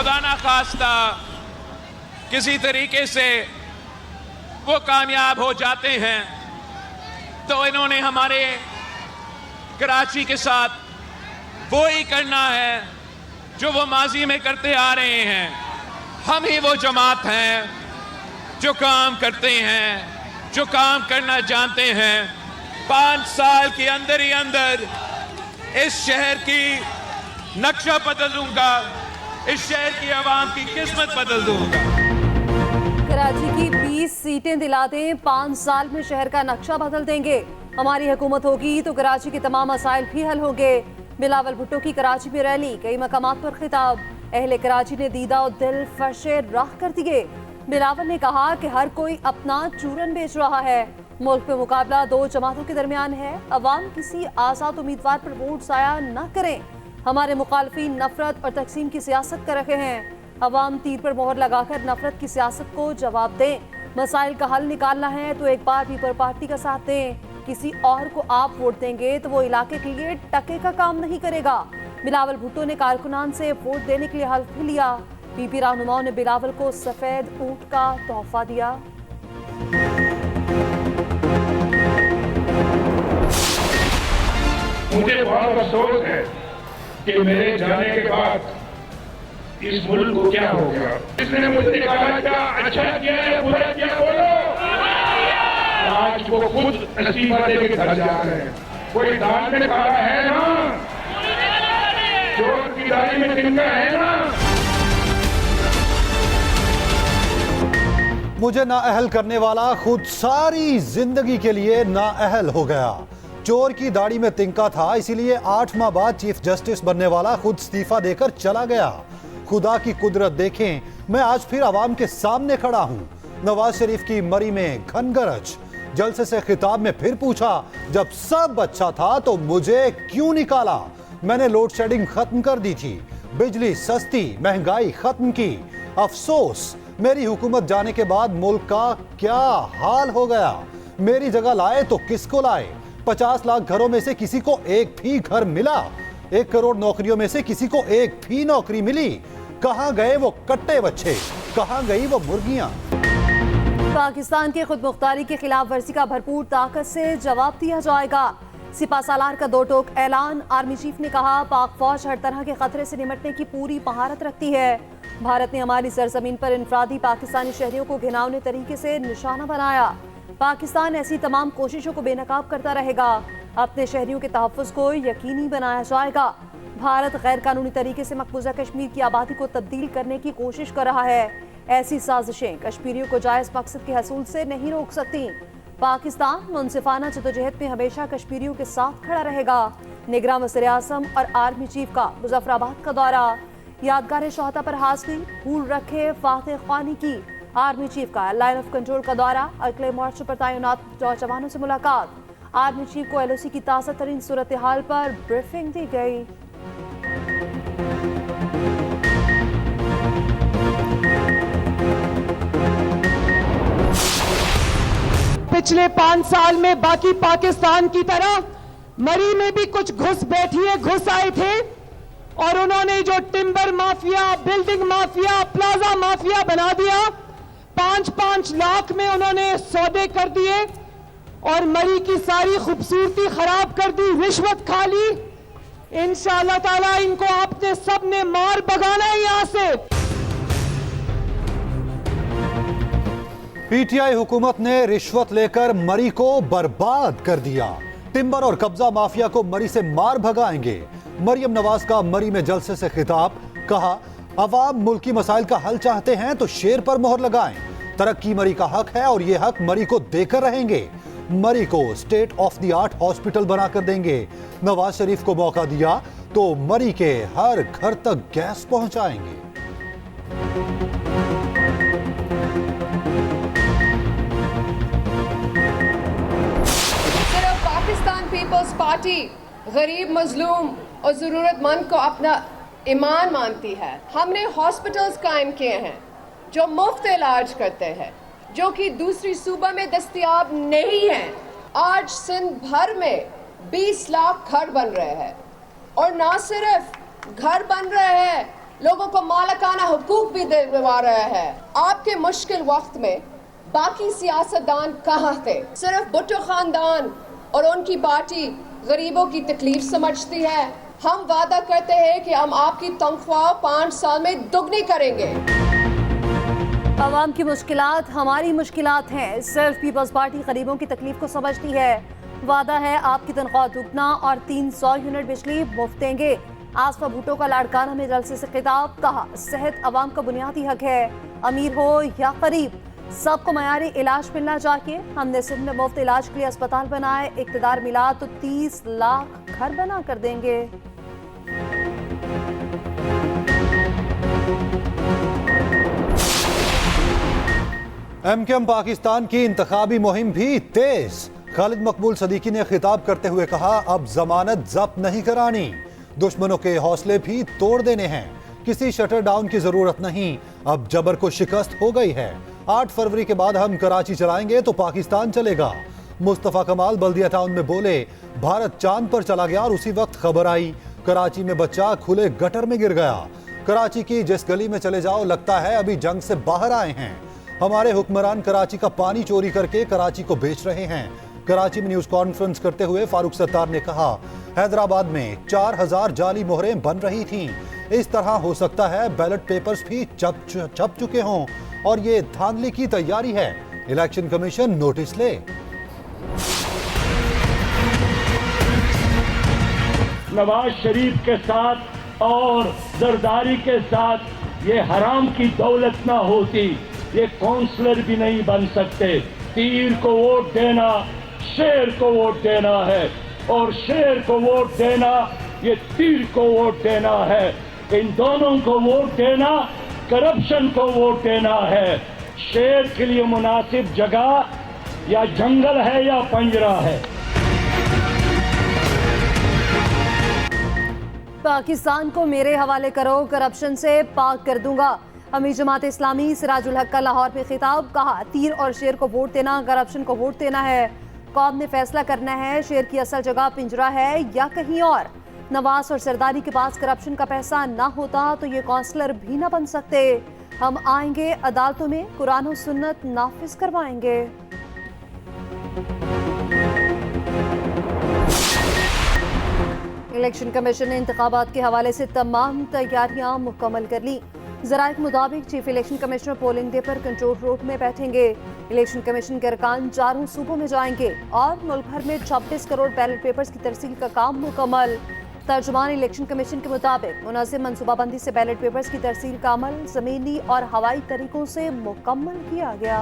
खुदा ना खास्ता किसी तरीके से वो कामयाब हो जाते हैं तो इन्होंने हमारे कराची के साथ वो ही करना है जो वो माजी में करते आ रहे हैं। हम ही वो जमात हैं जो काम करते हैं, जो काम करना जानते हैं। 5 साल के अंदर ही अंदर इस शहर की नक्शा बदल दूंगा, इस शहर की आवाम की किस्मत बदल दूंगा। कराची की 20 सीटें दिला दें, 5 साल में शहर का नक्शा बदल देंगे। हमारी हुकूमत होगी तो कराची के तमाम मसाइल भी हल होंगे। बिलावल भुट्टो की कराची में रैली, कई मकामात पर खिताब। अहले कराची ने दीदा और दिल फर्शे राह कर दिए। बिलावल ने कहा कि हर कोई अपना चूरन बेच रहा है। मुल्क में मुकाबला 2 जमातों के दरमियान है। अवाम किसी आजाद उम्मीदवार पर वोट जाया न करें। हमारे मुखालफीन नफरत और तकसीम की सियासत कर रहे हैं। अवाम तीर पर मोहर लगाकर नफरत की सियासत को जवाब दें। मसाइल का हल निकालना है तो एक बार पीपल पार्टी का साथ दें। किसी और को आप वोट देंगे तो वो इलाके के लिए टके का काम नहीं करेगा। बिलावल भुट्टो ने कारकुनान से वोट देने के लिए हल्फ भी लिया। पीपी रहनुमाओं ने बिलावल को सफेद ऊंट का तोहफा दिया। मुझे बहुत अफसोस है कि मेरे जाने के बाद इस मुल्क को क्या हो गया। इसने मुझे कहा क्या अच्छा किया या बुरा किया बोलो। आज वो खुद इस्तीफा देके घर जा रहे हैं। कोई दाल में काला है ना, चोर की दाढ़ी में तिनका है ना। मुझे नाअहल करने वाला खुद सारी जिंदगी के लिए नाअहल हो गया। चोर की दाढ़ी में तिनका था, इसीलिए 8 माह बाद चीफ जस्टिस बनने वाला खुद इस्तीफा देकर चला गया। खुदा की कुदरत देखें, मैं आज फिर आवाम के सामने खड़ा हूं। नवाज शरीफ की मरी में घनगरज। जलसे से खिताब में फिर पूछा, जब सब अच्छा था तो मुझे क्यों निकाला। मैंने लोड शेडिंग खत्म कर दी थी, बिजली सस्ती, महंगाई खत्म की। अफसोस, मेरी हुकूमत जाने के बाद मुल्क का क्या हाल हो गया। मेरी जगह लाए तो किसको लाए। 50 लाख घरों में से किसी को एक भी घर मिला। 1 करोड़ नौकरियों में से किसी को एक भी नौकरी मिली। कहां गए वो कट्टे बच्चे, कहां गई वो मुर्गियां। पाकिस्तान की खुद मुख्तारी की खिलाफ वर्जी का भरपूर ताकत से जवाब दिया जाएगा। सिपा सालार का 2 टोक ऐलान। आर्मी चीफ ने कहा, पाक फौज हर तरह के खतरे से निपटने की पूरी महारत रखती है। भारत ने हमारी सरजमीन पर इनफरादी पाकिस्तानी शहरियों को घिनौने तरीके से निशाना बनाया। पाकिस्तान ऐसी तमाम कोशिशों को बेनकाब करता रहेगा। अपने शहरियों के तहफ़्फ़ुज़ को यकीनी बनाया जाएगा। भारत गैर कानूनी तरीके से मकबूजा कश्मीर की आबादी को तब्दील करने की कोशिश कर रहा है। ऐसी साजिशें कश्मीरियों को जायज़ मकसद के हसूल से नहीं रोक सकती। पाकिस्तान मुनसिफाना जदोजहद में हमेशा कश्मीरियों के साथ खड़ा रहेगा। निगरान वज़ीर-ए-आज़म और आर्मी चीफ का मुज़फ्फराबाद का दौरा। यादगार शहादा पर हाज़िरी, भूल रखे फातह ख़्वानी की। आर्मी चीफ का लाइन ऑफ कंट्रोल का दौरा। अगले मोर्चों पर तैनात जवानों से मुलाकात। आर्मी चीफ को LOC की ताज़ा तरीन सूरत हाल पर ब्रीफिंग दी गई। पिछले 5 साल में बाकी पाकिस्तान की तरह मरी में भी कुछ घुस आए थे और उन्होंने जो timber mafia, building mafia, plaza mafia बना दिया। 5-5 लाख में उन्होंने सौदे कर दिए और मरी की सारी खूबसूरती खराब कर दी, रिश्वत खा ली। इंशाअल्लाह ताला इनको आपने सबने मार भगाना है यहां से। पीटीआई हुकूमत ने रिश्वत लेकर मरी को बर्बाद कर दिया। टिम्बर और कब्जा माफिया को मरी से मार भगाएंगे। मरियम नवाज का मरी में जलसे से खिताब। कहा, अवाम मुल्की मसाइल का हल चाहते हैं तो शेर पर मोहर लगाएं। तरक्की मरी का हक है और ये हक मरी को देकर रहेंगे। मरी को state of the art hospital बनाकर देंगे। नवाज शरीफ को मौका दिया तो मरी के हर घर तक गैस पहुंचाएंगे। सिर्फ पाकिस्तान पीपल्स पार्टी गरीब, मजलूम और जरूरतमंद को अपना ईमान मानती है। हमने हॉस्पिटल्स कायम किए हैं जो मुफ्त इलाज करते हैं, जो कि दूसरी सूबा में दस्तयाब नहीं है। आज सिंध भर में 20 लाख घर बन रहे हैं और ना सिर्फ घर बन रहे हैं लोगों को मालिकाना हुकूक भी दिलवा रहा है। आपके मुश्किल वक्त में बाकी सियासतदान कहाँ थे? सिर्फ भुट्टो खानदान और उनकी पार्टी गरीबों की तकलीफ समझती है। हम वादा करते हैं कि हम आपकी तनख्वाह 5 साल में दुगनी करेंगे। आवाम की मुश्किलात हमारी मुश्किलात हैं। सिर्फ पीपल्स पार्टी गरीबों की तकलीफ को समझती है। वादा है आपकी तनख्वाह दुगना और 300 यूनिट बिजली मुफ्त देंगे। आसफा भुट्टो का लाड़काना में जलसे से खिताब, कहा सेहत आवाम का बुनियादी हक है, अमीर हो या गरीब सबको मयारी इलाज मिलना चाहिए। हमने सिंध में मुफ्त इलाज के लिए अस्पताल बनाए, इक़्तिदार मिला तो 30 लाख घर बना कर देंगे। एमकेएम पाकिस्तान की इंतखाबी मुहिम भी तेज। खालिद मकबूल सदीकी ने खिताब करते हुए कहा, अब जमानत जब्त नहीं करानी, दुश्मनों के हौसले भी तोड़ देने हैं, किसी शटर डाउन की जरूरत नहीं, अब जबर को शिकस्त हो गई है। 8 फरवरी के बाद हम कराची चलाएंगे तो पाकिस्तान चलेगा। मुस्तफा कमाल बल्दिया टाउन में बोले, भारत चांद पर चला गया और उसी वक्त खबर आई कराची में बच्चा खुले गटर में गिर गया। कराची की जिस गली में चले जाओ लगता है अभी जंग से बाहर आए हैं। हमारे हुक्मरान कराची का पानी चोरी करके कराची को बेच रहे हैं। कराची में न्यूज कॉन्फ्रेंस करते हुए फारूक सत्तार ने कहा, हैदराबाद में 4000 जाली मोहरें बन रही थीं। इस तरह हो सकता है बैलेट पेपर्स भी छप चुके हों और ये धांधली की तैयारी है। इलेक्शन कमीशन नोटिस ले। नवाज शरीफ के साथ और जरदारी के साथ ये हराम की दौलत ना होती, ये काउंसलर भी नहीं बन सकते। तीर को वोट देना शेर को वोट देना है और शेर को वोट देना ये तीर को वोट देना है। इन दोनों को वोट देना करप्शन को वोट देना है। शेर के लिए मुनासिब जगह या जंगल है या पंजरा है। पाकिस्तान को मेरे हवाले करो, करप्शन से पाक कर दूंगा। अमीर जमात इस्लामी सिराजुल हक का लाहौर में खिताब, कहा तीर और शेर को वोट देना करप्शन को वोट देना है। कौम ने फैसला करना है शेर की असल जगह पिंजरा है या कहीं और। नवाज और सरदारी के पास करप्शन का पैसा ना होता तो ये काउंसलर भी ना बन सकते। हम आएंगे अदालतों में कुरान और सुन्नत नाफिज करवाएंगे। इलेक्शन कमीशन ने इंतखाबात के हवाले से तमाम तैयारियां मुकम्मल कर ली। ज़राए के मुताबिक chief election commissioner polling day पर कंट्रोल रूम में बैठेंगे। इलेक्शन कमीशन के अरकान 4 सूबों में जाएंगे और मुल्क भर में 26 करोड़ बैलेट पेपर्स की तरसील का काम मुकम्मल। तर्जुमान इलेक्शन कमीशन के मुताबिक मुनासिब मनसूबाबंदी से बैलेट पेपर्स की तरसील का अमल ज़मीनी और हवाई तरीकों से मुकम्मल किया गया।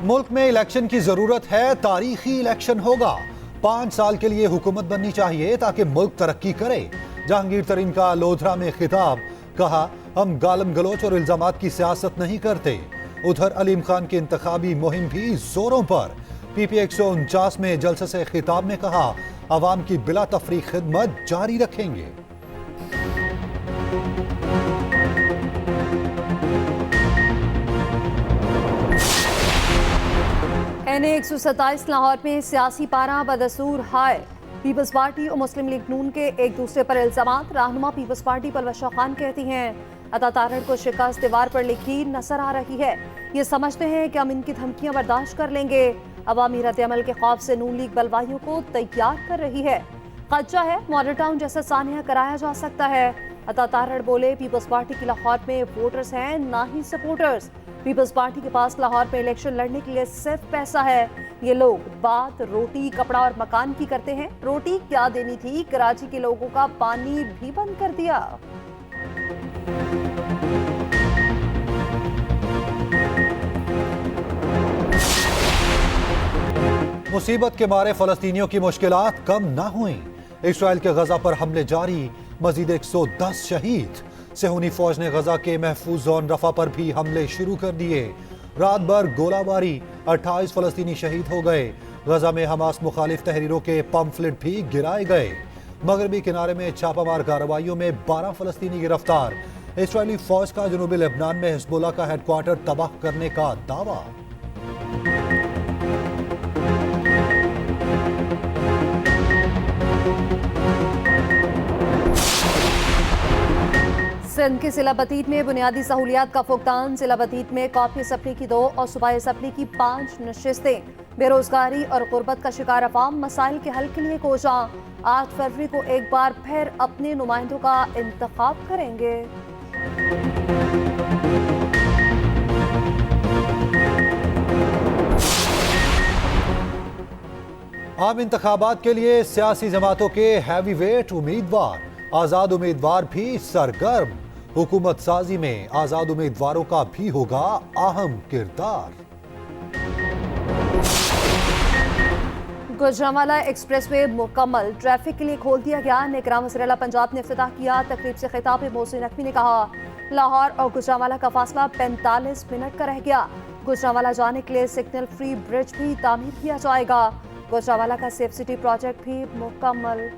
मुल्क में इलेक्शन की जरूरत है, तारीखी इलेक्शन होगा। 5 साल के लिए हुकूमत बननी चाहिए ताकि मुल्क तरक्की करे। जहांगीर तरीन का लोधरा में खिताब, कहा हम गालम गलोच और इल्जामात की सियासत नहीं करते। उधर अलीम खान की इंतखाबी मुहिम भी जोरों पर। पीपी 149 में जलसे से खिताब में कहा, अवाम की बिला तफरीक खिदमत जारी रखेंगे। NA 127 लाहौर में सियासी पारा बदसूर हाय। पीपल्स पार्टी और मुस्लिम लीग नून के एक दूसरे पर इल्जामात। रहनुमा पीपल्स पार्टी परवशा खान कहती हैं, अता तारड़ को शिकस्त दीवार पर लिखी नजर आ रही है। ये समझते हैं कि हम इनकी धमकियां बर्दाश्त कर लेंगे। अवामी रद्द-ए-अमल के खौफ से नून लीग बलवाइयों को तैयार कर रही है। खदशा है मॉडल टाउन जैसा सानिया कराया जा सकता है। अता तारड़ बोले, पीपल्स पार्टी की लाहौर में वोटर्स हैं ना ही सपोर्टर्स। पीपल्स पार्टी के पास लाहौर में इलेक्शन लड़ने के लिए सिर्फ पैसा है। ये लोग बात रोटी कपड़ा और मकान की करते हैं। रोटी क्या देनी थी, कराची के लोगों का पानी भी बंद कर दिया। मुसीबत के मारे फलस्तीनियों की मुश्किलात कम ना हुई। इसराइल के गजा पर हमले जारी, मजीद 110 शहीद। सेहूनी फौज ने गजा के महफूज जोन रफा पर भी हमले शुरू कर दिए। रात भर गोलाबारी, 28 फलस्तीनी शहीद हो गए। गजा में हमास मुखालिफ तहरीरों के पंफलेट भी गिराए गए। मगरबी किनारे में छापामार कार्रवाइयों में 12 फलस्तीनी गिरफ्तार। इसराइली फौज का जनूबी लेबनान में हिजबुल्लाह का हेडक्वार्टर तबाह करने का दावा। सिंध के जिला बतीत में बुनियादी सहूलियात का फुकदान। जिला बतीत में कौमी असम्बली की 2 और सूबाई असम्बली की 5 नशिस्तें। बेरोजगारी और गुर्बत का शिकार अवाम मसाइल के हल के लिए कोशां। 8 फरवरी को एक बार फिर अपने नुमाइंदों का इंतखाब करेंगे। आम इंतखाबात के लिए सियासी जमातों के हैवी वेट उम्मीदवार, आजाद उम्मीदवार भी सरगर्म। हुकूमत साजी में आजाद उम्मीदवारों का भी होगा अहम किरदार। गुजरांवाला एक्सप्रेसवे मुकम्मल, ट्रैफिक के लिए खोल दिया गया। निगरान वज़ीर-ए-आला पंजाब ने इफ्तिताह किया। तकरीब से खिताब में मोहसिन नकवी ने कहा, लाहौर और गुजरांवाला का फासला 45 मिनट का रह गया। गुजरांवाला जाने के लिए सिग्नल फ्री ब्रिज भी तामीर किया जाएगा। गुजरांवाला का सेफ सिटी प्रोजेक्ट भी मुकम्मल।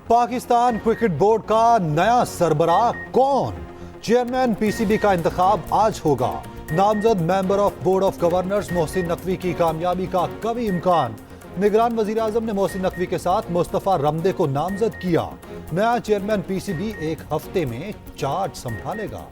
पाकिस्तान क्रिकेट बोर्ड का नया सरबराह कौन? चेयरमैन पीसीबी का इंतखाब आज होगा। नामजद member of board of governors Mohsin Naqvi की कामयाबी का कभी इम्कान। निगरान वजीर आजम ने मोहसिन नकवी के साथ मुस्तफा रमदे को नामजद किया। नया चेयरमैन पीसीबी 1 हफ्ते में चार्ज संभालेगा।